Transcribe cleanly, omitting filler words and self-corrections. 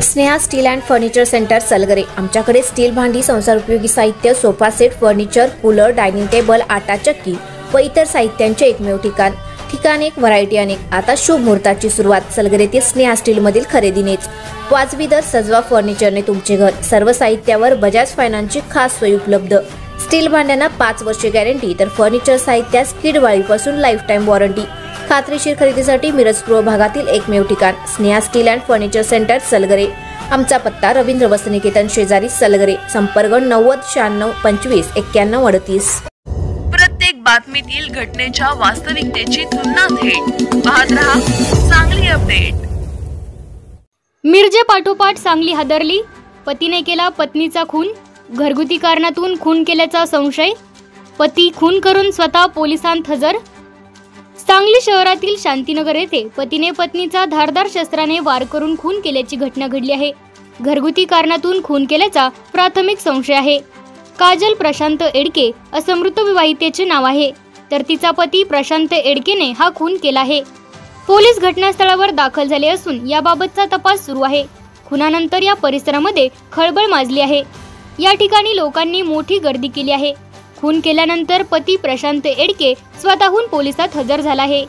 Sneha steel and furniture centre Salgare. आमच्याकडे steel भांडी, संसार उपयोगी साहित्य, sofa set, furniture, cooler, dining table, आटा चक्की व इतर साहित्यांचे एकमेव ठिकाण एक, व्हरायटी अनेक। आता शुभ मुहूर्ताची सुरुवात सलगरेतील स्नेहा स्टील मधील खरेदीनेच। वाजवी दर, सजवा फर्निचरने तुमचे घर। सर्व साहित्यावर बजाज फायनान्सची खास सोय उपलब्ध। स्टील भांड्यांना 5 वर्षे गॅरंटी, तर फर्निचर साहित्यास किडवाळीपासून लाईफ टाइम वॉरंटी। खात्रीशीर खरेदीसाठी मिरज पूर्व भागातील एकमेव ठिकाण Sneha steel and furniture centre Salgare. आमचा पत्ता रवींद्र वस्त्रनिकेतन शेजारी सलगरे। संपर्क 90 96 25 91 38। प्रत्येक बातमीतील घटनेच्या वास्तविकतेची तुलना थेट पाहत रहा सांगली अपडेट। मिरजे पाठोपाठ सांगली हादरली। पतीने केला पत्नीचा खून। घरगुती कारणातून खून केल्याचा संशय। पती खून करून स्वतः पोलिसांत हजर। सांगली शहरातील शांतीनगर येथे पतीने पत्नीचा धारदार शस्त्राने वार करून खून केल्याची घटना घडली आहे। घरगुती कारणातून खून केल्याचा प्राथमिक संशय आहे। काजल प्रशांत एडके असं मृत विवाहितेचे नाव आहे, तर तिचा पती प्रशांत एडकेने हा खून केला आहे। पोलीस घटनास्थळावर दाखल झाले असून याबाबतचा तपास सुरू आहे। खुनानंतर या परिसरामध्ये खळबळ माजली आहे। या ठिकाणी लोकांनी मोठी गर्दी केली आहे। खून केल्यानंतर पती प्रशांत एडके स्वतःहून पोलिसात हजर झाला आहे।